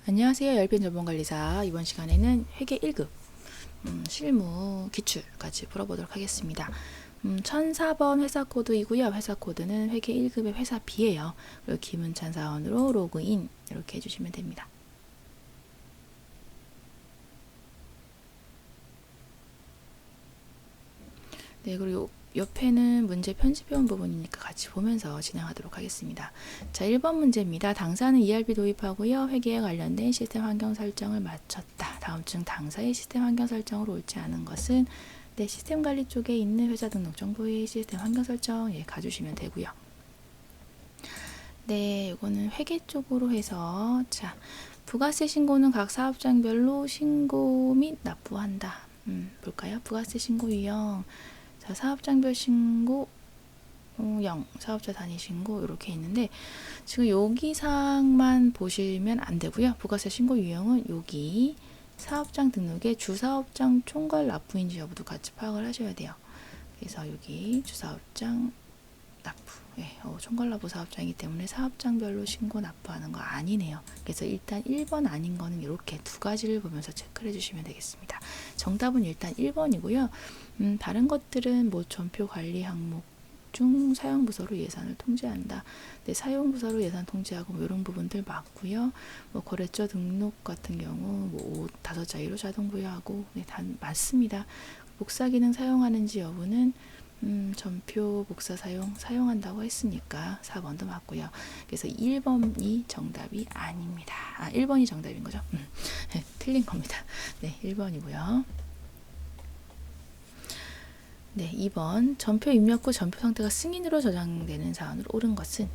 안녕하세요. 열빈 전문관리사. 이번 시간에는 회계 1급 실무 기출까지 풀어보도록 하겠습니다. 1004번 회사 코드이고요. 회사 코드는 회계 1급의 회사 B예요. 그리고 김은찬 사원으로 로그인 이렇게 해주시면 됩니다. 네, 그리고 옆에는 문제 편집해온 부분이니까 같이 보면서 진행하도록 하겠습니다. 자, 1번 문제입니다. 당사는 ERP 도입하고요. 회계에 관련된 시스템 환경 설정을 마쳤다. 다음 중 당사의 시스템 환경 설정으로 옳지 않은 것은 네, 시스템 관리 쪽에 있는 회사 등록 정보의 시스템 환경 설정 가주시면 되고요. 네, 이거는 회계 쪽으로 해서 자, 부가세 신고는 각 사업장별로 신고 및 납부한다. 볼까요? 부가세 신고 유형. 자, 사업장별 신고 0, 사업자 단위 신고 이렇게 있는데 지금 여기 사항만 보시면 안 되고요. 부가세 신고 유형은 여기 사업장 등록에 주사업장 총괄 납부인지 여부도 같이 파악을 하셔야 돼요. 그래서 여기 주사업장 납부, 총괄 납부 사업장이기 때문에 사업장별로 신고 납부하는 거 아니네요. 그래서 일단 1번 아닌 거는 이렇게 두 가지를 보면서 체크를 해주시면 되겠습니다. 정답은 일단 1번이고요. 다른 것들은 뭐 전표 관리 항목 중 사용부서로 예산을 통제한다. 네, 사용부서로 예산 통제하고 뭐 이런 부분들 맞고요. 뭐 거래처 등록 같은 경우 뭐 5자리로 자동 부여하고 네, 다 맞습니다. 복사 기능 사용하는지 여부는 전표 복사 사용한다고 했으니까 4번도 맞고요. 그래서 1번이 정답이 아닙니다. 1번이 정답인 거죠. 네, 틀린 겁니다. 네, 1번이고요. 네, 2번 전표 입력 후 전표 상태가 승인으로 저장되는 사원으로 옳은 것은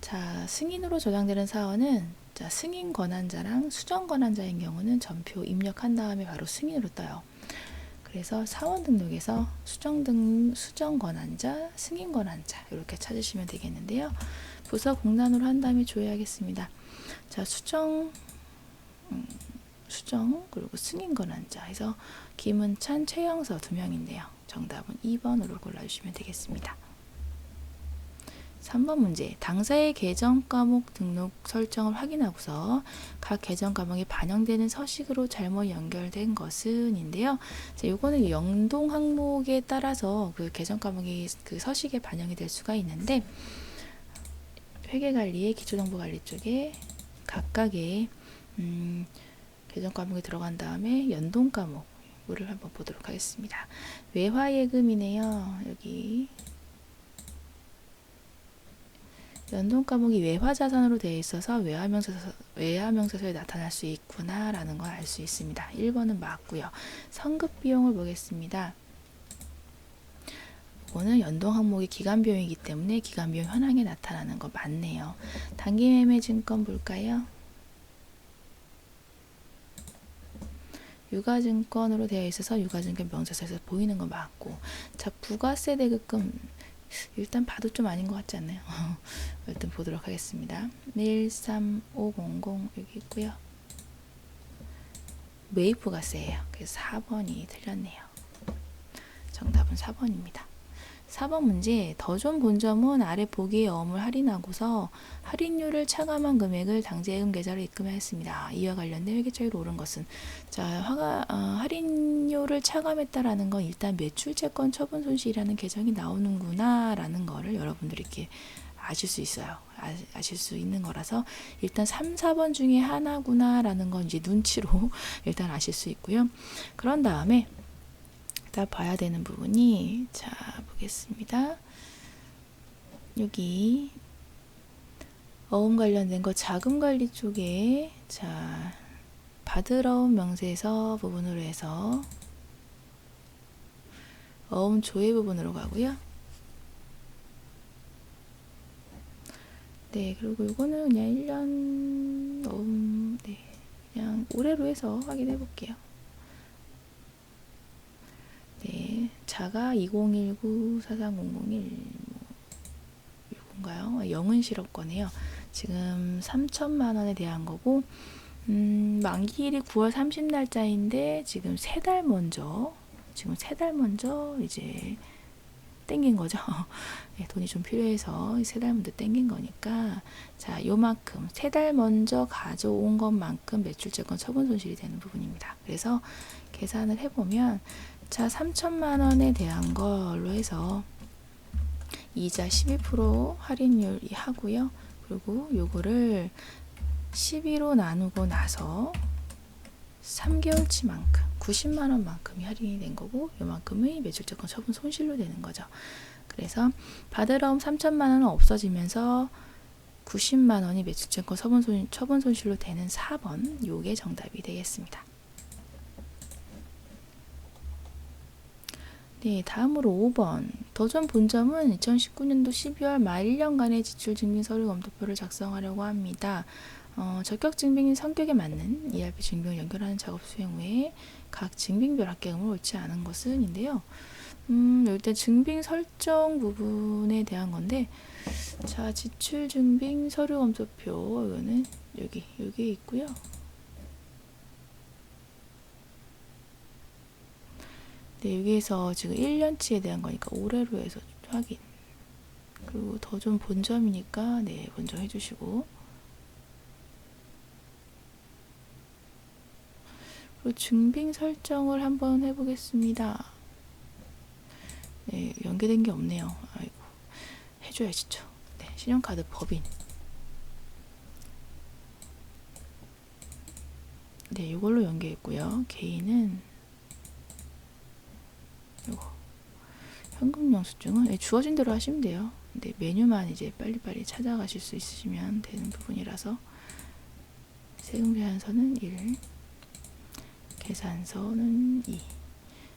자, 승인으로 저장되는 사원은 자, 승인 권한자랑 수정 권한자인 경우는 전표 입력한 다음에 바로 승인으로 떠요. 그래서 사원 등록에서 수정 권한자, 승인 권한자 이렇게 찾으시면 되겠는데요. 부서 공란으로 한 다음에 조회하겠습니다. 자, 수정 그리고 승인 권한자 해서 김은찬, 최영서 2명인데요. 정답은 2번으로 골라주시면 되겠습니다. 3번 문제. 당사의 계정 과목 등록 설정을 확인하고서 각 계정 과목이 반영되는 서식으로 잘못 연결된 것은 인데요. 자, 요거는 연동 항목에 따라서 그 계정 과목이 그 서식에 반영이 될 수가 있는데 회계관리의 기초정보관리 쪽에 각각의 계정 과목이 들어간 다음에 연동 과목을 한번 보도록 하겠습니다. 외화예금이네요. 여기 연동 과목이 외화자산으로 되어 있어서 외화명세서에 나타날 수 있구나 라는 걸 알 수 있습니다. 1번은 맞고요. 성급비용을 보겠습니다. 이거는 연동 항목이 기간비용이기 때문에 기간비용 현황에 나타나는 거 맞네요. 단기매매증권 볼까요? 유가증권으로 되어 있어서 유가증권 명세서에서 보이는 거 맞고 자, 부가세 대급금 일단 봐도 좀 아닌 것 같지 않나요? 일단 보도록 하겠습니다. 13500 여기 있고요. 매입부가세예요. 그래서 4번이 틀렸네요. 정답은 4번입니다. 4번 문제. 더 좋은 본점은 아래 보기의 어음을 할인하고서 할인율을 차감한 금액을 당재예금 계좌로 입금하였습니다. 이와 관련된 회계처리로 옳은 것은 자, 할인율을 차감했다라는 건 일단 매출채권 처분 손실이라는 계정이 나오는구나 라는 거를 여러분들이 이렇게 아실 수 있어요. 아실 수 있는 거라서 일단 3, 4번 중에 하나구나 라는 건 이제 눈치로 일단 아실 수 있고요. 그런 다음에 봐야 되는 부분이 자 보겠습니다. 여기 어음 관련된 거 자금 관리 쪽에 자 받으러 온 명세서 부분으로 해서 어음 조회 부분으로 가고요. 네, 그리고 이거는 그냥 1년 어음 네, 그냥 올해로 해서 확인해 볼게요. 네, 자가 2019-43001 이건가요? 영은 실업권이에요. 지금 3천만 원에 대한 거고 만기일이 9월 30날짜인데 지금 3달 먼저 이제 땡긴 거죠. 네, 돈이 좀 필요해서 3달 먼저 땡긴 거니까 자, 요만큼 3달 먼저 가져온 것만큼 매출채권 처분 손실이 되는 부분입니다. 그래서 계산을 해보면 자, 3천만 원에 대한 걸로 해서 이자 12% 할인율 하고요. 그리고 요거를 12로 나누고 나서 3개월치만큼 90만 원만큼이 할인이 된 거고 요만큼의 매출채권 처분 손실로 되는 거죠. 그래서 받으러 온 3천만 원은 없어지면서 90만 원이 매출채권 처분 손실로 되는 4번 요게 정답이 되겠습니다. 네, 다음으로 5번. 더전 본점은 2019년도 12월 말 1년간의 지출 증빙 서류 검토표를 작성하려고 합니다. 적격 증빙인 성격에 맞는 ERP 증빙을 연결하는 작업 수행 후에 각 증빙별 합계금을 옳지 않은 것은 인데요. 일단 증빙 설정 부분에 대한 건데, 자, 지출 증빙 서류 검토표, 이거는 여기 있고요. 네, 여기에서 지금 1년치에 대한 거니까 올해로 해서 확인. 그리고 더 좀 본점이니까 네, 본점 해주시고. 그리고 증빙 설정을 한번 해보겠습니다. 네, 연계된 게 없네요. 아이고, 해줘야지죠. 네, 신용카드 법인. 네, 이걸로 연계했고요. 개인은 요거. 현금 영수증은 네, 주어진 대로 하시면 돼요. 근데 메뉴만 이제 빨리빨리 찾아가실 수 있으시면 되는 부분이라서 세금 계산서는 1, 계산서는 2,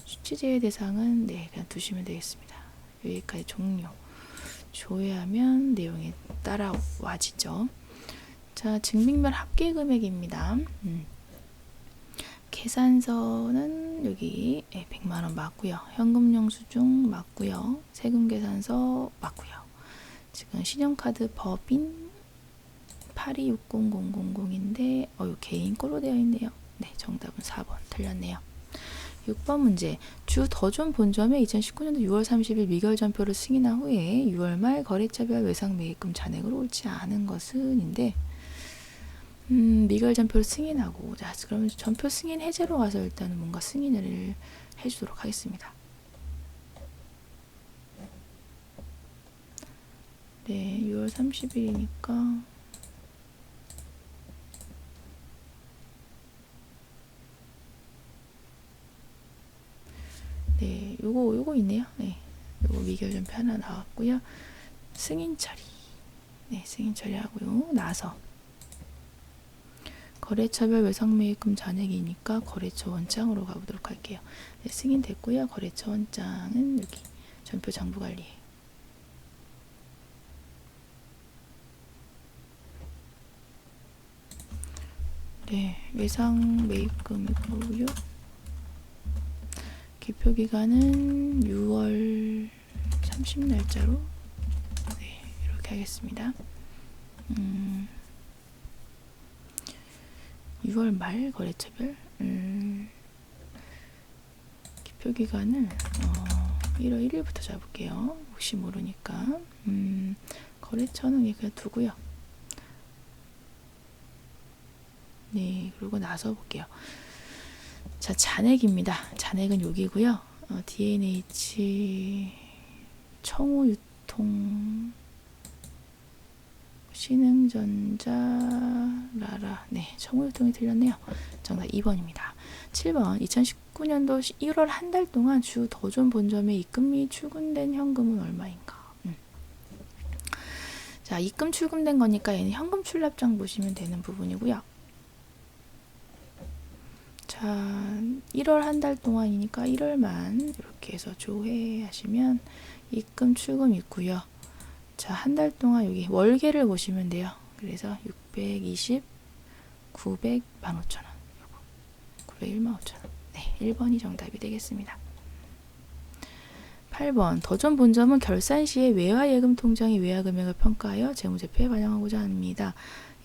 수취제외 대상은 네, 그냥 두시면 되겠습니다. 여기까지 종료. 조회하면 내용이 따라와지죠. 자, 증빙별 합계 금액입니다. 계산서는 여기 100만 원 맞고요. 현금 영수증 맞고요. 세금 계산서 맞고요. 지금 신용카드 법인 826000인데 개인 거로 되어 있네요. 네, 정답은 4번 틀렸네요. 6번 문제. 주 더존 본점에 2019년도 6월 30일 미결 전표를 승인한 후에 6월 말 거래처별 외상 매입금 잔액으로 옳지 않은 것은 인데 미결 전표를 승인하고 자, 그러면 전표 승인 해제로 가서 일단은 뭔가 승인을 해주도록 하겠습니다. 네, 6월 30일이니까 네, 요거 있네요. 네, 요거 미결 전표 하나 나왔고요. 승인 처리. 네, 승인 처리하고요. 나서 거래처별 외상매입금 잔액이니까 거래처 원장으로 가보도록 할게요. 네, 승인됐고요. 거래처 원장은 여기 전표 장부관리. 네, 외상매입금이고요. 기표기간은 6월 30날짜로 네, 이렇게 하겠습니다. 6월 말 거래처별 기표기간을 1월 1일부터 잡을게요. 혹시 모르니까 거래처는 그냥 두고요. 네, 그리고 나서 볼게요. 자, 잔액입니다. 잔액은 여기고요. D&H 청우유통 신흥전자 라라. 네, 청우유통이 틀렸네요. 정답 2번입니다. 7번 2019년도 1월 한 달 동안 주 더존 본점에 입금 및 출금된 현금은 얼마인가? 자, 입금 출금된 거니까 얘는 현금 출납장 보시면 되는 부분이고요. 자, 1월 한 달 동안이니까 1월만 이렇게 해서 조회하시면 입금 출금 있고요. 자, 한 달 동안 여기 월계를 보시면 돼요. 그래서 620, 900, 15,000원. 901만 5천원. 네, 1번이 정답이 되겠습니다. 8번 더존 본점은 결산 시에 외화 예금 통장의 외화 금액을 평가하여 재무제표에 반영하고자 합니다.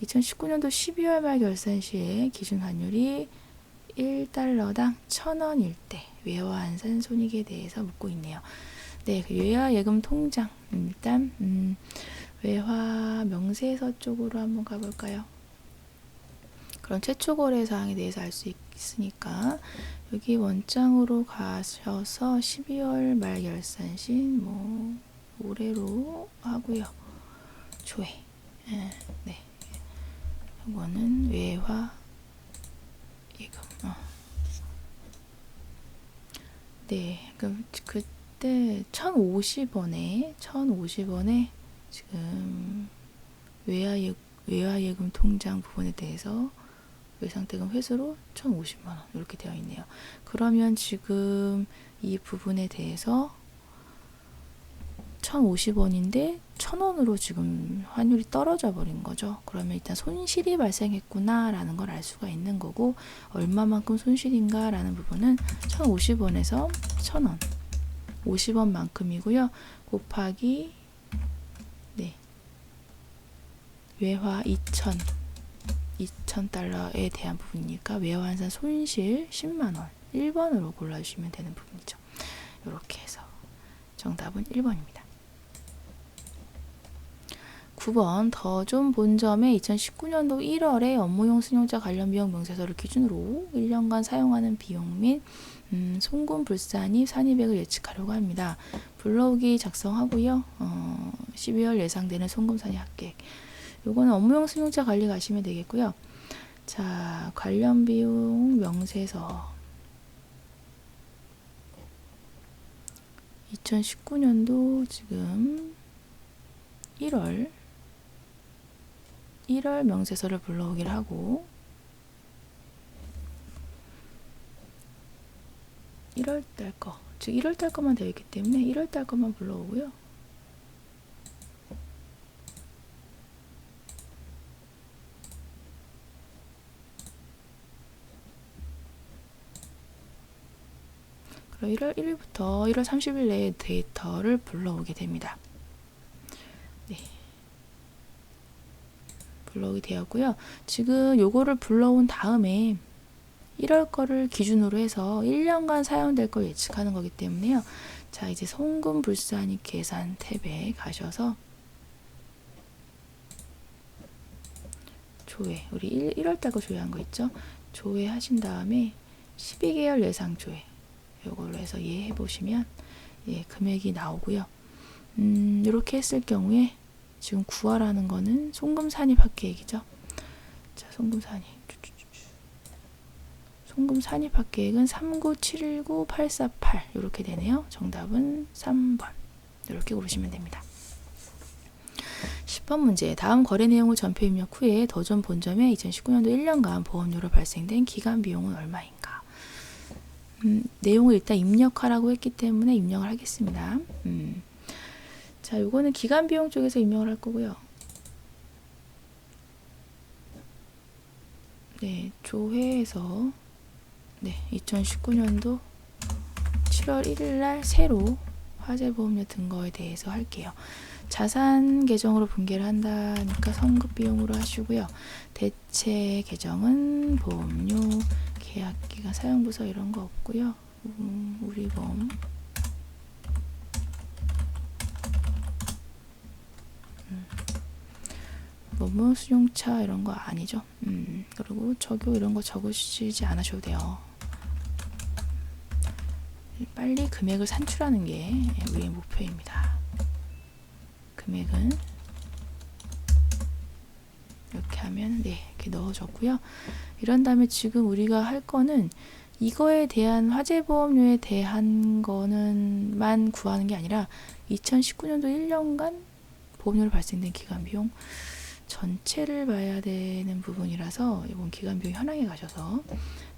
2019년도 12월 말 결산 시에 기준 환율이 1달러당 1,000원일 때 외화 환산 손익에 대해서 묻고 있네요. 네, 그 외화 예금 통장. 일단 외화 명세서 쪽으로 한번 가볼까요? 그럼 최초 거래 사항에 대해서 알 수 있으니까 여기 원장으로 가셔서 12월 말 결산신 뭐 올해로 하고요. 조회. 네. 이거는 외화 예금. 네. 그럼 그때 1,050원에 지금 외화예금 통장 부분에 대해서 외상대금 회수로 1,050만 원 이렇게 되어 있네요. 그러면 지금 이 부분에 대해서 1,050원인데 1,000원으로 지금 환율이 떨어져 버린 거죠. 그러면 일단 손실이 발생했구나 라는 걸 알 수가 있는 거고, 얼마만큼 손실인가 라는 부분은 1,050원에서 1,000원 50원만큼이고요. 곱하기 외화 2,000달러에 대한 부분이니까 외환산 손실 10만원 1번으로 골라주시면 되는 부분이죠. 이렇게 해서 정답은 1번입니다. 9번 더 좀 본점에 2019년도 1월에 업무용 승용차 관련 비용 명세서를 기준으로 1년간 사용하는 비용 및 송금 불산입 산입액을 예측하려고 합니다. 불러오기 작성하고요. 12월 예상되는 송금 산입 합계. 요거는 업무용 승용차 관리 가시면 되겠고요. 자, 관련 비용 명세서 2019년도 지금 1월 명세서를 불러오기를 하고 1월달 거, 즉 1월달 거만 되어 있기 때문에 1월달 거만 불러오고요. 그럼 1월 1일부터 1월 30일 내에 데이터를 불러오게 됩니다. 네. 불러오게 되었고요. 지금 요거를 불러온 다음에 1월 거를 기준으로 해서 1년간 사용될 걸 예측하는 거기 때문에요. 자, 이제 송금 불산입 계산 탭에 가셔서 조회, 우리 1월 달 거 조회한 거 있죠? 조회 하신 다음에 12개월 예상 조회 요걸로 해서 이해해 보시면 금액이 나오고요. 이렇게 했을 경우에 지금 구하라는 거는 송금 산입 합계액이죠. 자, 송금 산입 합계액은 39719,848 이렇게 되네요. 정답은 3번. 이렇게 고르시면 됩니다. 10번 문제. 다음 거래 내용을 전표 입력 후에 더전 본점에 2019년도 1년간 보험료로 발생된 기간 비용은 얼마인가? 내용을 일단 입력하라고 했기 때문에 입력을 하겠습니다. 자, 요거는 기간 비용 쪽에서 입력을 할 거고요. 네, 조회에서 2019년도 7월 1일 날 새로 화재보험료 든 거에 대해서 할게요. 자산 계정으로 분개를 한다니까 선급 비용으로 하시고요. 대체 계정은 보험료, 계약기간, 사용부서 이런 거 없고요. 우리보험 뭐뭐 수용차 이런 거 아니죠. 그리고 적용 이런 거 적으시지 않으셔도 돼요. 빨리 금액을 산출하는 게 우리의 목표입니다. 금액은 이렇게 하면 이렇게 넣어줬고요. 이런 다음에 지금 우리가 할 거는 이거에 대한 화재보험료에 대한 거는만 구하는 게 아니라 2019년도 1년간 보험료로 발생된 기간 비용 전체를 봐야 되는 부분이라서 이번 기간 비용 현황에 가셔서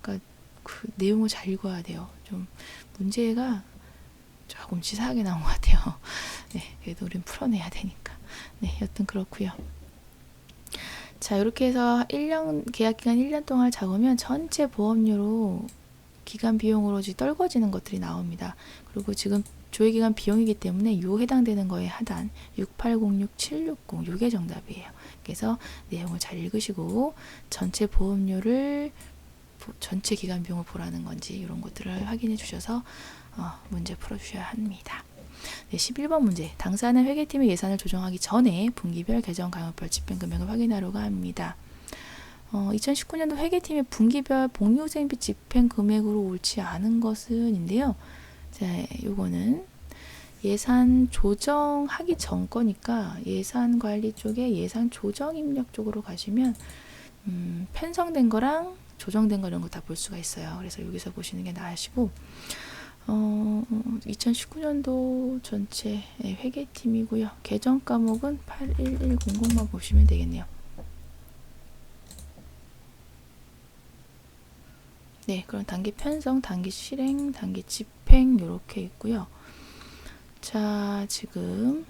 그러니까 그 내용을 잘 읽어야 돼요. 좀 문제가 조금 치사하게 나온 것 같아요. 그래도 우린 풀어내야 되니까. 여튼 그렇고요. 자, 이렇게 해서 1년 계약기간 1년 동안 잡으면 전체 보험료로 기간 비용으로 떨궈지는 것들이 나옵니다. 그리고 지금 조회기간 비용이기 때문에 요 해당되는 거에 하단 6806760 요게 정답이에요. 그래서 내용을 잘 읽으시고 전체 보험료를 전체 기간 비용을 보라는 건지 이런 것들을 확인해 주셔서 문제 풀어 주셔야 합니다. 네, 11번 문제. 당사는 회계팀의 예산을 조정하기 전에 분기별 계정 감액별 집행 금액을 확인하려고 합니다. 2019년도 회계팀의 분기별 복리후생비 집행 금액으로 옳지 않은 것은 인데요. 자, 요거는 예산 조정하기 전 거니까 예산 관리 쪽에 예산 조정 입력 쪽으로 가시면 편성된 거랑 조정된 거 이런 거 다 볼 수가 있어요. 그래서 여기서 보시는 게 나으시고 2019년도 전체 회계팀이고요. 계정 과목은 81100만 보시면 되겠네요. 네, 그럼 단기 편성, 단기 실행, 단기 집행 이렇게 있고요. 자, 지금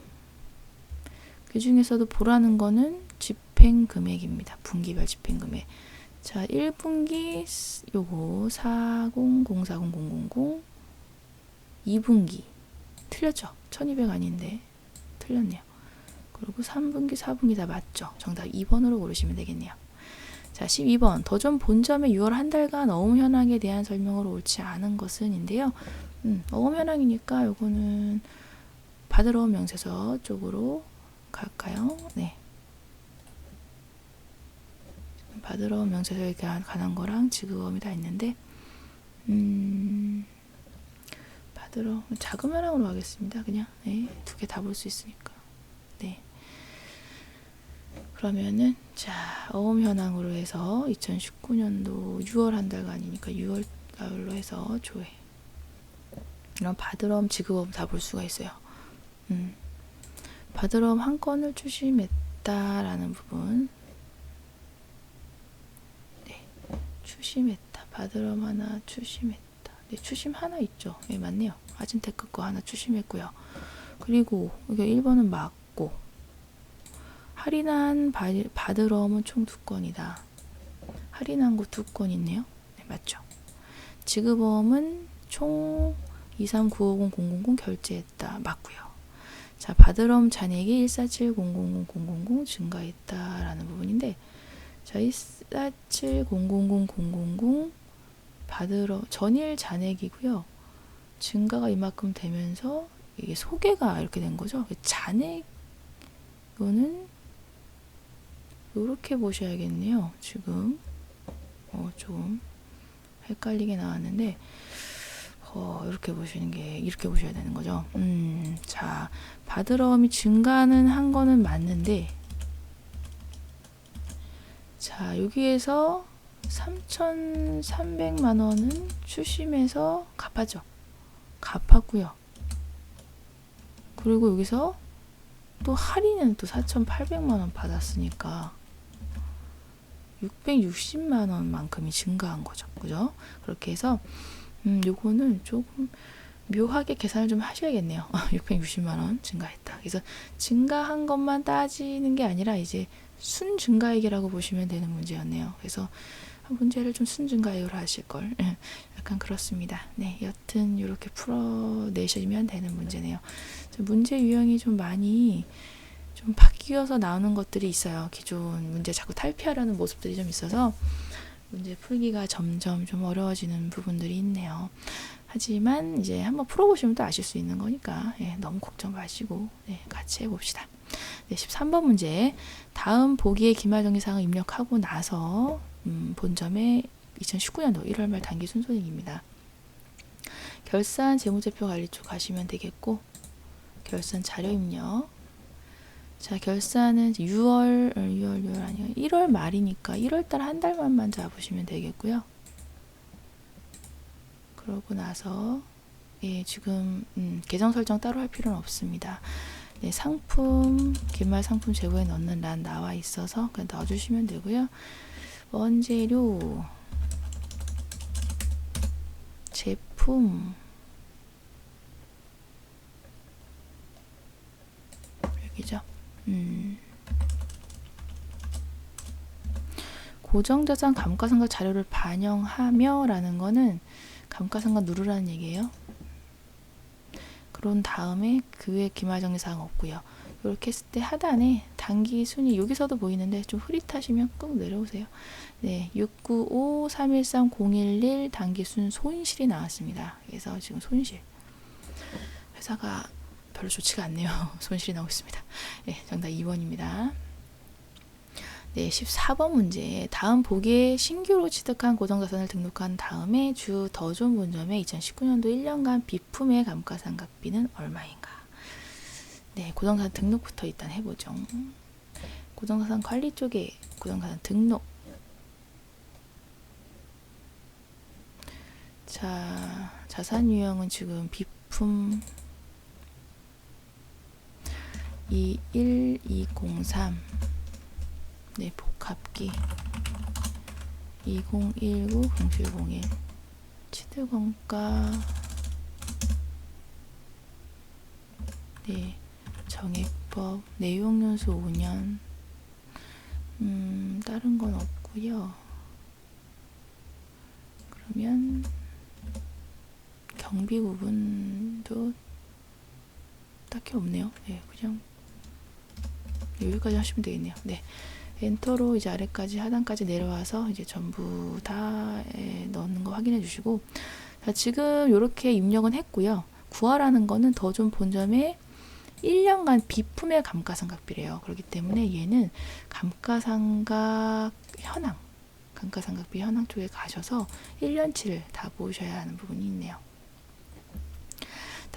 그 중에서도 보라는 거는 집행 금액입니다. 분기별 집행 금액. 자, 1분기 요거 40040000 2분기 틀렸죠? 1200 아닌데 틀렸네요. 그리고 3분기, 4분기 다 맞죠? 정답 2번으로 고르시면 되겠네요. 자, 12번. 더존 본점의 6월 한 달간 어음 현황에 대한 설명으로 옳지 않은 것은 인데요. 어음 현황이니까 요거는 받으러 온 명세서 쪽으로 갈까요? 네. 받으러 온 명세서에 관한 거랑 지급어음이 다 있는데 받으러 자금 현황으로 가겠습니다. 그냥 네, 두 개 다 볼 수 있으니까. 네. 그러면은 자, 어음 현황으로 해서 2019년도 6월 한 달간이니까 6월 달로 해서 조회. 이런 받으러옴, 지급어음 다 볼 수가 있어요. 받으러옴 한 건을 추심했다라는 부분. 네, 추심했다. 받으러옴 하나 추심했다. 네, 추심 하나 있죠. 네, 맞네요. 아진테크 거 하나 추심했고요. 그리고 이게 1번은 맞고 할인한 받으러옴은 총 2건이다. 할인한 거 2건 있네요. 네, 맞죠. 지급어음은 총 2395000 결제했다. 맞고요. 자, 받으러옴 잔액이 147000000 증가했다라는 부분인데, 자, 147000000 받으러 전일 잔액이고요. 증가가 이만큼 되면서 이게 소개가 이렇게 된 거죠. 잔액 이거는 이렇게 보셔야겠네요. 지금 좀 헷갈리게 나왔는데 이렇게 보시는 게 이렇게 보셔야 되는 거죠. 자, 받으러옴이 증가는 한 거는 맞는데, 자, 여기에서 3,300만 원은 추심해서 갚았죠. 갚았고요. 그리고 여기서 또 할인은 또 4,800만 원 받았으니까 660만 원만큼이 증가한 거죠. 그죠? 그렇게 해서 요거는 조금 묘하게 계산을 좀 하셔야겠네요. 660만 원 증가했다. 그래서 증가한 것만 따지는 게 아니라 이제 순 증가액이라고 보시면 되는 문제였네요. 그래서 문제를 좀 순 증가액으로 하실 걸. 약간 그렇습니다. 네, 여튼 이렇게 풀어내시면 되는 문제네요. 문제 유형이 좀 많이 좀 바뀌어서 나오는 것들이 있어요. 기존 문제 자꾸 탈피하려는 모습들이 좀 있어서 문제 풀기가 점점 좀 어려워지는 부분들이 있네요. 하지만 이제 한번 풀어보시면 또 아실 수 있는 거니까 너무 걱정 마시고 같이 해봅시다. 네, 13번 문제. 다음 보기의 기말정리사항을 입력하고 나서 본점의 2019년도 1월 말 단기 순손익입니다. 결산 재무제표 관리 쪽 가시면 되겠고, 결산 자료 입력. 자, 결산은 6월 아니요, 1월 말이니까 1월달 한 달만 잡으시면 되겠고요. 그러고 나서 지금 계정 설정 따로 할 필요는 없습니다. 네, 상품 기말 상품 재고에 넣는 란 나와 있어서 그냥 넣어주시면 되고요. 원재료, 제품, 여기죠. 고정자산 감가상각 자료를 반영하며 라는 거는 감가상각 누르라는 얘기예요. 그런 다음에 그 외 기말정리사항 없고요. 이렇게 했을 때 하단에 단기 순위 여기서도 보이는데 좀 흐릿하시면 꾹 내려오세요. 네, 695-313-011 단기 순 손실이 나왔습니다. 그래서 지금 손실 회사가 별로 좋지가 않네요. 손실이 나오고 있습니다. 네, 정답 2번입니다. 네, 14번 문제. 다음 보기에 신규로 취득한 고정자산을 등록한 다음에 주 더 좋은 본점의 2019년도 1년간 비품의 감가상각비는 얼마인가? 네, 고정자산 등록부터 일단 해보죠. 고정자산 관리 쪽에 고정자산 등록. 자, 자산 유형은 지금 비품 21203. 네, 복합기 2019-0701 취득원가. 네, 정액법 내용연수 5년. 다른 건 없고요. 그러면 경비 구분도 딱히 없네요. 네, 그냥 여기까지 하시면 되겠네요. 네, 엔터로 이제 아래까지 하단까지 내려와서 이제 전부 다 넣는 거 확인해 주시고, 자, 지금 이렇게 입력은 했고요. 구하라는 거는 더 좋은 본점의 1년간 비품의 감가상각비래요. 그렇기 때문에 얘는 감가상각 현황, 감가상각비 현황 쪽에 가셔서 1년치를 다 보셔야 하는 부분이 있네요.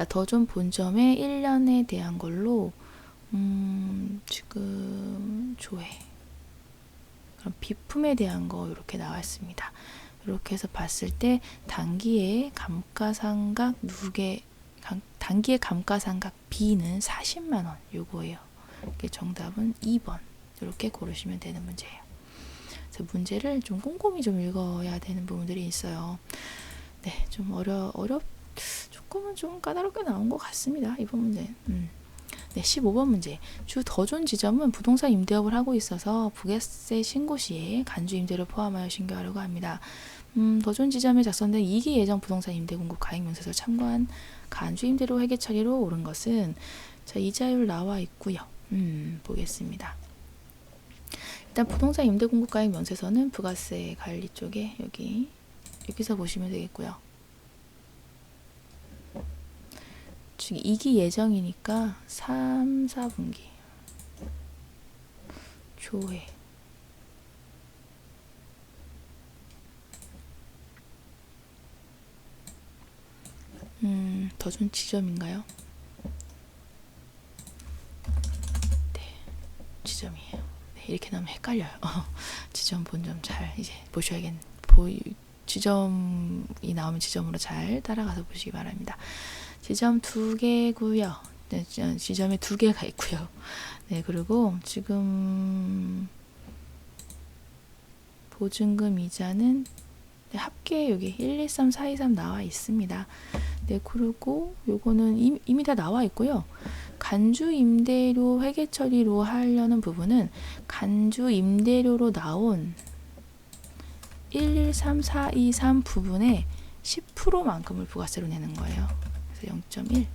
더 좋은 본점의 1년에 대한 걸로 지금 조회, 그럼 비품에 대한 거 이렇게 나와 있습니다. 이렇게 해서 봤을 때 단기의 감가상각 단기의 감가상각 B는 40만 원 요거예요. 정답은 2번. 이렇게 고르시면 되는 문제예요. 그래서 문제를 좀 꼼꼼히 좀 읽어야 되는 부분들이 있어요. 네, 좀 조금은 좀 까다롭게 나온 것 같습니다. 이번 문제. 네, 15번 문제. 주 더 좋은 지점은 부동산 임대업을 하고 있어서 부가세 신고 시에 간주 임대를 포함하여 신고하려고 합니다. 더 좋은 지점에 작성된 2기 예정 부동산 임대 공급 가액 명세서를 참고한 간주 임대료 회계 처리로 옳은 것은, 자, 이자율 나와 있고요. 보겠습니다. 일단 부동산 임대 공급 가액 명세서는 부가세 관리 쪽에 여기서 보시면 되겠고요. 지금 2기 예정이니까 3, 4분기 조회. 더 좋은 지점인가요? 네, 지점이에요. 네, 이렇게 나오면 헷갈려요. 지점, 본점 잘 이제 보셔야겠네. 지점이 나오면 지점으로 잘 따라가서 보시기 바랍니다. 지점 2개고요. 네, 지점에 2개가 있고요. 네, 그리고 지금 보증금 이자는 네, 합계 여기 113, 423 나와 있습니다. 네, 그리고 요거는 이미 다 나와 있고요. 간주 임대료 회계 처리로 하려는 부분은 간주 임대료로 나온 113, 423 부분에 10%만큼을 부가세로 내는 거예요. 그래서 0.1.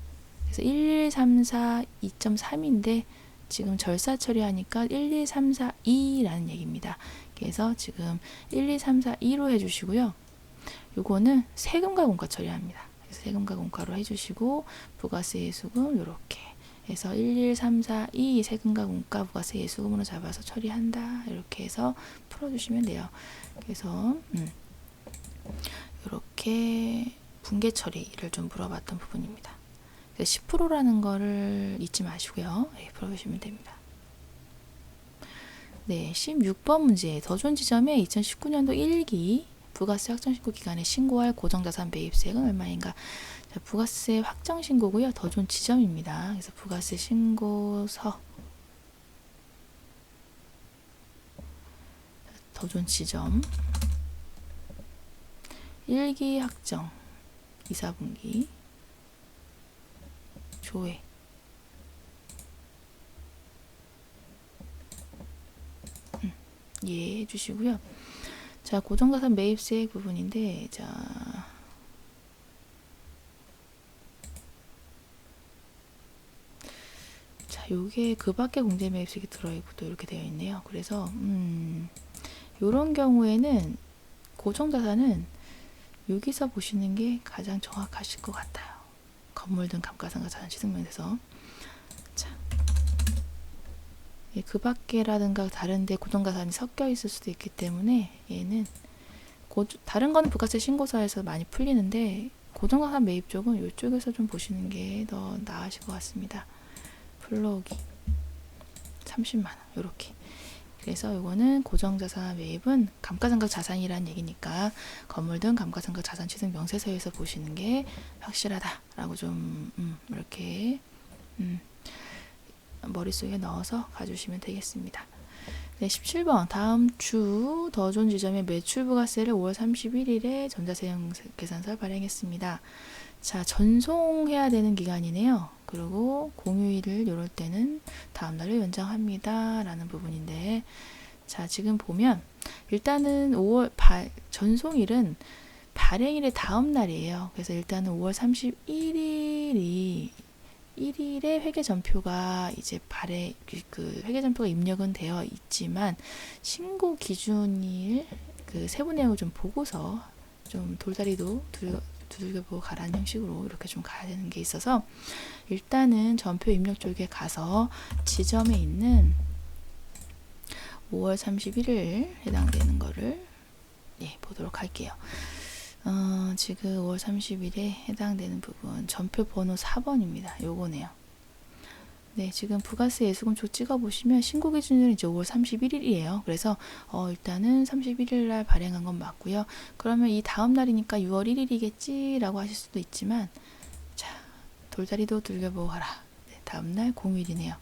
그래서 1134 2.3인데 지금 절사 처리하니까 12342라는 얘기입니다. 그래서 지금 12342로 해주시고요. 요거는 세금과 공과 처리합니다. 그래서 세금과 공과로 해주시고 부가세 예수금 이렇게 해서 11342 세금과 공과 부가세 예수금으로 잡아서 처리한다. 이렇게 해서 풀어주시면 돼요. 그래서 이렇게 분계 처리를 좀 물어봤던 부분입니다. 10%라는 거를 잊지 마시고요. 네, 풀어주시면 됩니다. 네, 16번 문제. 더 좋은 지점에 2019년도 1기 부가세 확정신고 기간에 신고할 고정자산 매입세액은 얼마인가? 자, 부가세 확정신고고요. 더 좋은 지점입니다. 그래서 부가세 신고서, 더 좋은 지점 1기 확정 2, 4분기 조회. 예, 해주시고요. 자, 고정자산 매입세액 부분인데, 자, 요게 그 밖에 공제 매입세액이 들어있고 또 이렇게 되어 있네요. 그래서, 요런 경우에는 고정자산은 여기서 보시는 게 가장 정확하실 것 같아요. 건물 등 감가상각 자산 취득면에서. 그 밖에라든가 다른데 고정자산이 섞여 있을 수도 있기 때문에 얘는 다른 거는 부가세 신고서에서 많이 풀리는데 고정자산 매입 쪽은 이쪽에서 좀 보시는 게 더 나으실 것 같습니다. 불러오기 30만 원 이렇게. 그래서 이거는 고정자산 매입은 감가상각 자산이라는 얘기니까 건물 등 감가상각 자산 취득 명세서에서 보시는 게 확실하다라고 좀 이렇게 머릿속에 넣어서 가주시면 되겠습니다. 네, 17번 다음 주 더 좋은 지점의 매출 부가세를 5월 31일에 전자세형 계산서를 발행했습니다. 자, 전송해야 되는 기간이네요. 그리고 공휴일을 이럴 때는 다음 날을 연장합니다. 라는 부분인데, 자, 지금 보면 일단은 5월 전송일은 발행일의 다음 날이에요. 그래서 일단은 5월 31일이 1일에 회계전표가 이제 그 회계전표가 입력은 되어 있지만 신고 기준일 그 세부 내용을 좀 보고서 좀 돌다리도 두들겨보고 가라는 형식으로 이렇게 좀 가야 되는 게 있어서 일단은 전표 입력 쪽에 가서 지점에 있는 5월 31일 해당되는 거를 보도록 할게요. 지금 5월 30일에 해당되는 부분 전표 번호 4번입니다. 요거네요. 네, 지금 부가세 예수금초 찍어보시면 신고 기준일은 이제 5월 31일이에요. 그래서 일단은 31일 날 발행한 건 맞고요. 그러면 이 다음 날이니까 6월 1일이겠지 라고 하실 수도 있지만 자, 돌다리도 들겨보고 가라. 네, 다음 날 공휴일이네요.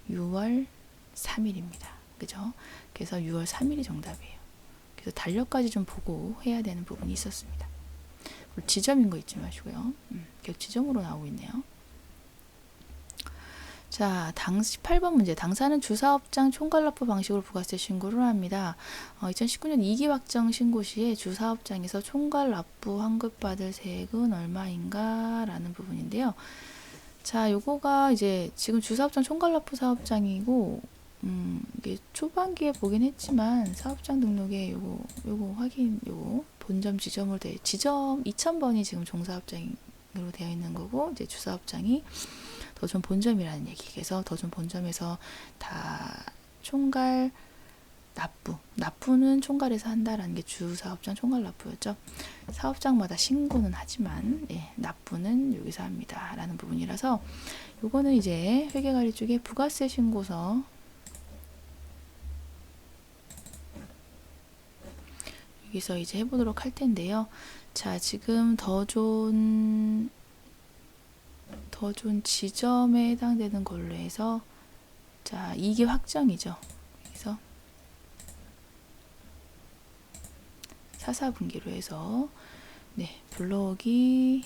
6월 3일입니다. 그죠? 그래서 6월 3일이 정답이에요. 그래서 달력까지 좀 보고 해야 되는 부분이 있었습니다. 지점인 거 잊지 마시고요. 계속 지점으로 나오고 있네요. 자, 18번 문제. 당사는 주사업장 총괄납부 방식으로 부가세 신고를 합니다. 2019년 2기 확정 신고 시에 주사업장에서 총괄납부 환급받을 세액은 얼마인가? 라는 부분인데요. 자, 요거가 이제 지금 주사업장 총괄납부 사업장이고, 이게 초반기에 보긴 했지만 사업장 등록에 요거 확인, 본점 지점으로 지점 2000번이 지금 종사업장으로 되어 있는 거고, 이제 주사업장이 더존 본점이라는 얘기. 그래서 더존 본점에서 다 총괄 납부는 총괄에서 한다라는 게 주사업장 총괄 납부였죠. 사업장마다 신고는 하지만 납부는 여기서 합니다. 라는 부분이라서 요거는 이제 회계관리 쪽에 부가세 신고서 여기서 이제 해보도록 할 텐데요. 자, 지금 더 좋은 지점에 해당되는 걸로 해서 자, 이게 확정이죠. 그래서 사사분기로 해서 불러오기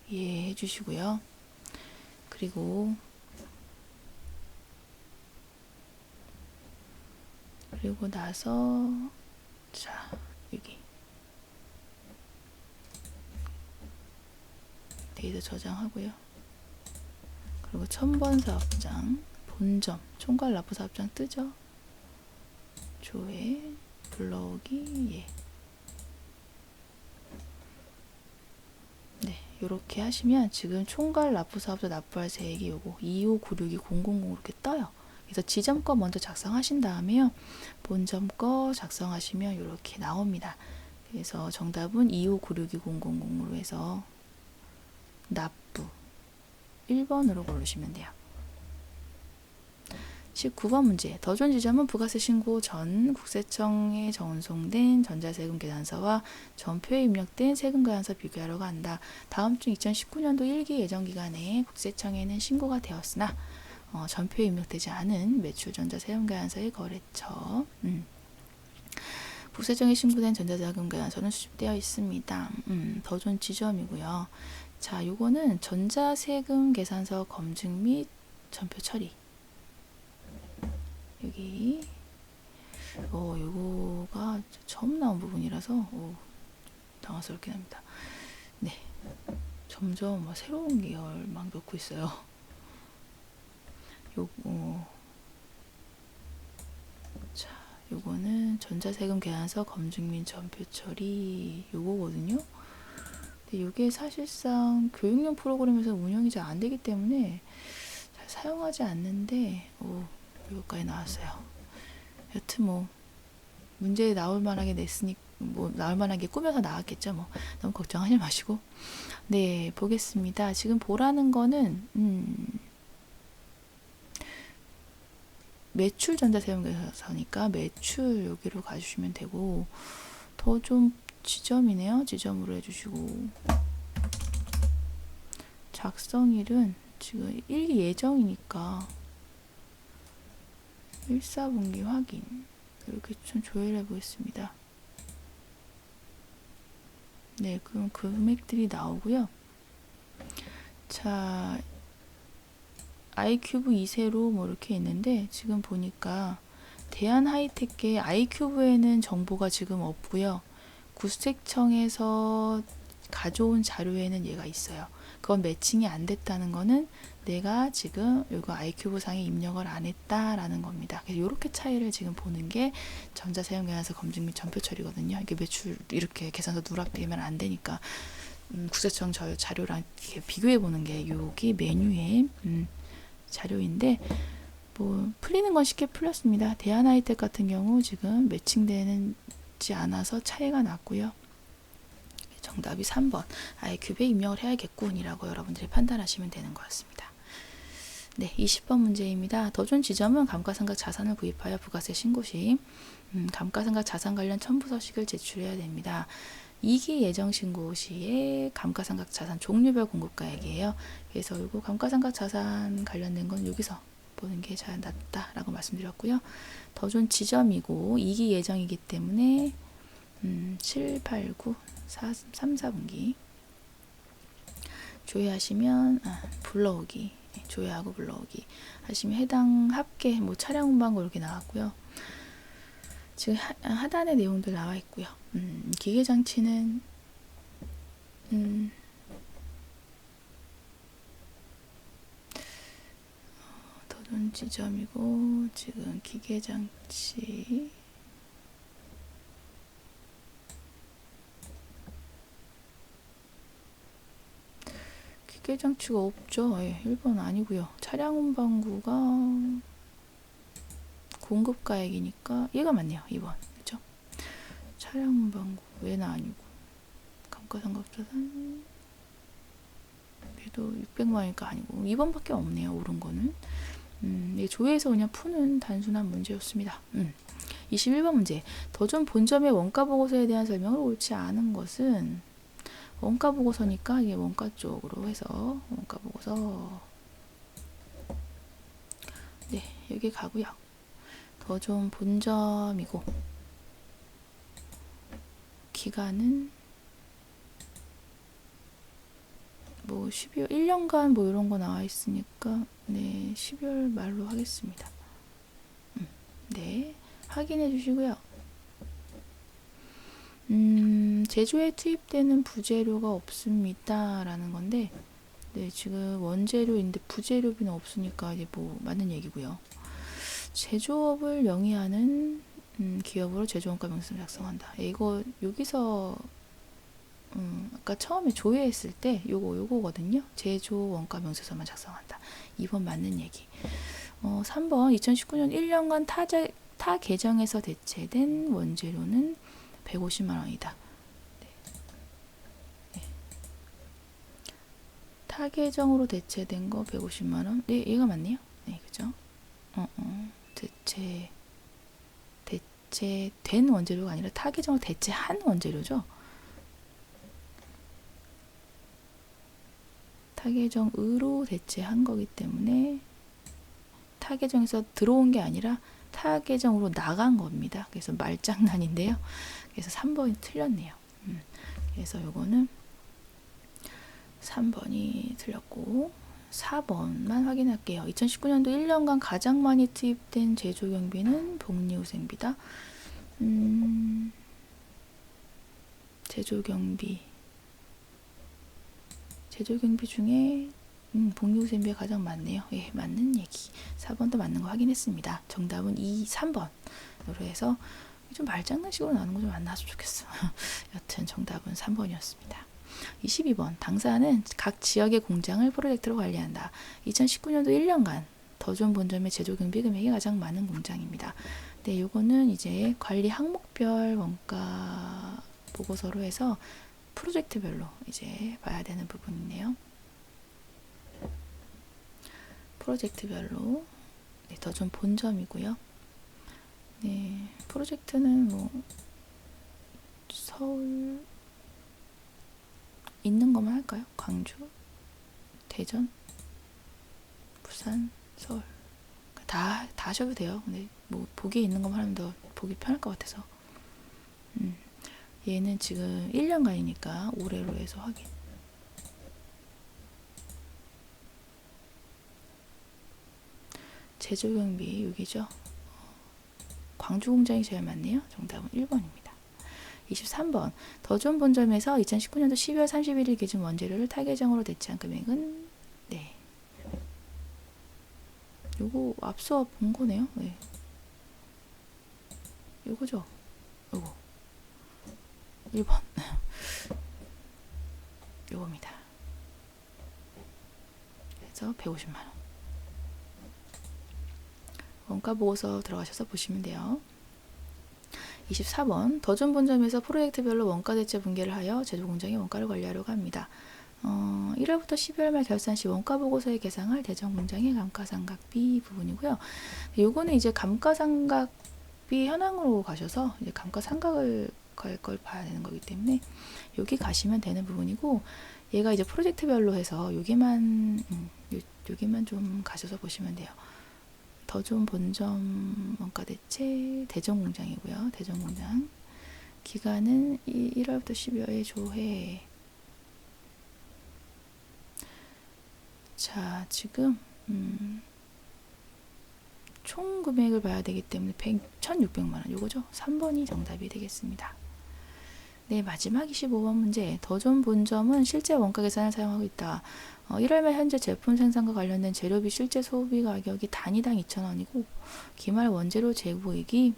이해해 주시고요. 그리고 나서 자, 여기 데이터 저장하고요. 그리고 1000번 사업장 본점 총괄 납부 사업장 뜨죠. 조회 불러오기 요렇게 하시면 지금 총괄 납부 사업자 납부할 세액이 요거 25962,000 이렇게 떠요. 그래서 지점 거 먼저 작성하신 다음에요. 본점 거 작성하시면 이렇게 나옵니다. 그래서 정답은 25962,000으로 해서 납부 1번으로 고르시면 돼요. 19번 문제. 더 좋은 지점은 부가세 신고 전 국세청에 전송된 전자세금 계산서와 전표에 입력된 세금 계산서 비교하려고 한다. 다음 주 2019년도 1기 예정 기간에 국세청에는 신고가 되었으나 전표에 입력되지 않은 매출 전자세금 계산서의 거래처 국세청에 신고된 전자세금 계산서는 수집되어 있습니다. 더 좋은 지점이고요. 자, 요거는 전자세금 계산서 검증 및 전표 처리. 여기 요거가 처음 나온 부분이라서 당황스럽긴 합니다. 네, 점점 새로운 계열 막 넣고 있어요. 자, 요거는 전자세금 계산서 검증 및 전표 처리 요거거든요. 근데 요게 사실상 교육용 프로그램에서 운영이 잘 안 되기 때문에 잘 사용하지 않는데 여기까지 나왔어요. 여튼 뭐 문제 나올 만하게 냈으니 뭐 나올 만하게 꾸며서 나왔겠죠. 뭐 너무 걱정하지 마시고. 네, 보겠습니다. 지금 보라는 거는 매출 전자세금계산서니까 매출 여기로 가주시면 되고, 더 좀 지점이네요. 지점으로 해주시고, 작성일은 지금 1기 예정이니까 1사분기 확인 이렇게 좀 조회를 해보겠습니다. 네, 그럼 금액들이 나오고요. 자, 아이큐브 2세로 뭐 이렇게 있는데, 지금 보니까 대한하이텍계 아이큐브에는 정보가 지금 없고요. 구색청에서 가져온 자료에는 얘가 있어요. 그건 매칭이 안 됐다는 거는 내가 지금 이거 아이큐브 상에 입력을 안 했다라는 겁니다. 그래서 이렇게 차이를 지금 보는 게 전자세금계산서 검증 및 전표 처리거든요. 이게 매출 이렇게 계산서 누락되면 안 되니까 구세청 자료랑 이렇게 비교해 보는 게 여기 메뉴에 자료인데, 뭐 풀리는 건 쉽게 풀렸습니다. 대한하이텍 같은 경우 지금 매칭되지 않아서 차이가 났고요. 정답이 3번 아이큐브에 입력을 해야겠군이라고 여러분들이 판단하시면 되는 것 같습니다. 네, 20번 문제입니다. 더 좋은 지점은 감가상각 자산을 구입하여 부가세 신고 시 감가상각 자산 관련 첨부 서식을 제출해야 됩니다. 2기 예정 신고 시에 감가상각 자산 종류별 공급가액이에요. 그래서 이거 감가상각 자산 관련된 건 여기서 보는 게 잘 낫다라고 말씀드렸고요. 더 좋은 지점이고 2기 예정이기 때문에 7, 8, 9, 3, 4분기 조회하시면 불러오기, 조회하고 불러오기 하시면 해당 합계 뭐 차량 운반고 이렇게 나왔고요. 지금 하단의 내용들 나와 있고요. 기계장치는 더 좋은 지점이고, 지금 기계장치 기계장치가 없죠. 예, 1번 아니고요. 차량 운반구가 공급가액이니까 얘가 맞네요. 2번. 그죠? 차량 운반구 얘는 아니고, 감가상각자산 얘도 600만원이니까 아니고 2번밖에 없네요. 옳은 거는. 조회에서 그냥 푸는 단순한 문제였습니다. 21번 문제. 더 좋은 본점의 원가 보고서에 대한 설명을 옳지 않은 것은, 원가 보고서니까 이게 원가 쪽으로 해서 원가 보고서, 네, 여기 가고요. 더 좋은 본점이고, 기간은 뭐 12월 1년간 뭐 이런 거 나와 있으니까 네, 12월 말로 하겠습니다. 네, 확인해 주시고요. 제조에 투입되는 부재료가 없습니다 라는 건데, 네, 지금 원재료인데 부재료비는 없으니까 이제 뭐 맞는 얘기고요. 제조업을 영위하는 기업으로 제조원가 명세서를 작성한다. 이거 여기서 아까 처음에 조회했을 때 요거거든요. 제조원가 명세서만 작성한다. 2번 맞는 얘기. 3번 2019년 1년간 타 계정에서 대체된 원재료는 150만 원이다. 네. 네. 타 계정으로 대체된 거 150만 원. 네, 얘가 맞네요. 네, 그죠? 대체된 원재료가 아니라 타 계정으로 대체한 원재료죠. 타계정으로 대체한 거기 때문에 타계정에서 들어온 게 아니라 타계정으로 나간 겁니다. 그래서 말장난인데요. 그래서 3번이 틀렸네요. 그래서 요거는 3번이 틀렸고, 4번만 확인할게요. 2019년도 1년간 가장 많이 투입된 제조경비는 복리후생비다. 제조경비 중에 복리후생비가 가장 많네요. 예, 맞는 얘기. 4번도 맞는 거 확인했습니다. 정답은 3번으로 해서 좀 말장난식으로 나오는 거 좀 안 나왔으면 좋겠어. 여튼 정답은 3번이었습니다. 22번. 당사는 각 지역의 공장을 프로젝트로 관리한다. 2019년도 1년간 더 좋은 본점의 제조 경비 금액이 가장 많은 공장입니다. 네, 요거는 이제 관리 항목별 원가 보고서로 해서 프로젝트별로 이제 봐야 되는 부분이네요. 프로젝트별로 네, 더 좋은 본점이고요. 네, 프로젝트는 뭐 서울 있는 것만 할까요? 광주, 대전, 부산, 서울 다 하셔도 돼요. 근데 뭐 보기에 있는 것만 하면 더 보기 편할 것 같아서 얘는 지금 1년간이니까 올해로 해서 확인. 제조경비 여기죠. 광주 공장이 제일 많네요. 정답은 1번입니다. 23번 더 좋은 본점에서 2019년도 12월 31일 기준 원재료를 타계정으로 대체한 금액은 네. 요거 앞서 본 거네요. 네. 요거죠. 요거 1번 요겁니다. 그래서 150만원 원가 보고서 들어가셔서 보시면 돼요. 24번 더 좋은 본점에서 프로젝트별로 원가 대체 분계를 하여 제조공장의 원가를 관리하려고 합니다. 1월부터 12월 말 결산 시 원가 보고서에 계상할 대전공장의 감가상각비 부분이고요. 요거는 이제 감가상각비 현황으로 가셔서 이제 감가상각을 갈 걸 봐야 되는 거기 때문에 여기 가시면 되는 부분이고, 얘가 이제 프로젝트별로 해서 여기만 좀 가셔서 보시면 돼요. 더 좋은 본점 원가 대체 대전공장이고요. 대전공장 기간은 1월부터 12월에 조회. 자, 지금 총 금액을 봐야 되기 때문에 1,600만원 요거죠. 3번이 정답이 되겠습니다. 네, 마지막 25번 문제. 더 좋은 본점은 실제 원가 계산을 사용하고 있다. 1월 말 현재 제품 생산과 관련된 재료비 실제 소비 가격이 단위당 2,000원이고 기말 원재료 재고액이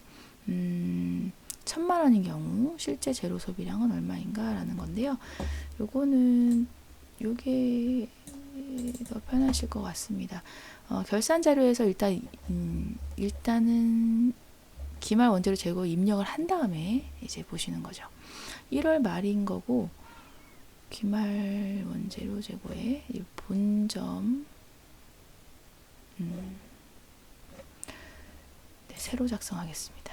1,000만원인 경우 실제 재료 소비량은 얼마인가 라는 건데요. 요거는 요게 더 편하실 것 같습니다. 결산 자료에서 일단은 기말 원재료 재고 입력을 한 다음에 이제 보시는 거죠. 1월 말인 거고 기말 원재료 재고의 본점 네, 새로 작성하겠습니다.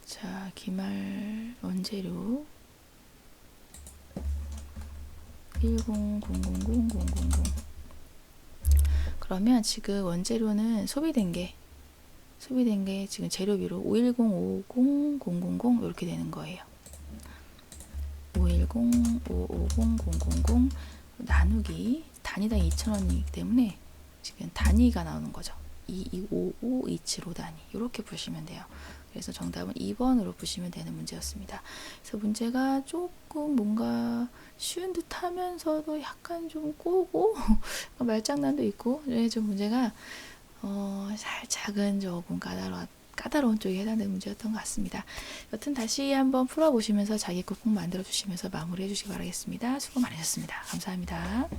자, 기말 원재료 100000000 그러면 지금 원재료는 소비된 게 지금 재료비로 510-550-000 이렇게 되는 거예요. 510-550-000 나누기 단위당 2,000원이기 때문에 지금 단위가 나오는 거죠. 225527 단위 이렇게 보시면 돼요. 그래서 정답은 2번으로 보시면 되는 문제였습니다. 그래서 문제가 조금 뭔가 쉬운 듯 하면서도 약간 좀 꼬고 말장난도 있고 좀 문제가 살짝은 조금 까다로운 쪽에 해당되는 문제였던 것 같습니다. 여튼 다시 한번 풀어보시면서 자기 거 꼭 만들어 주시면서 마무리해 주시기 바라겠습니다. 수고 많으셨습니다. 감사합니다.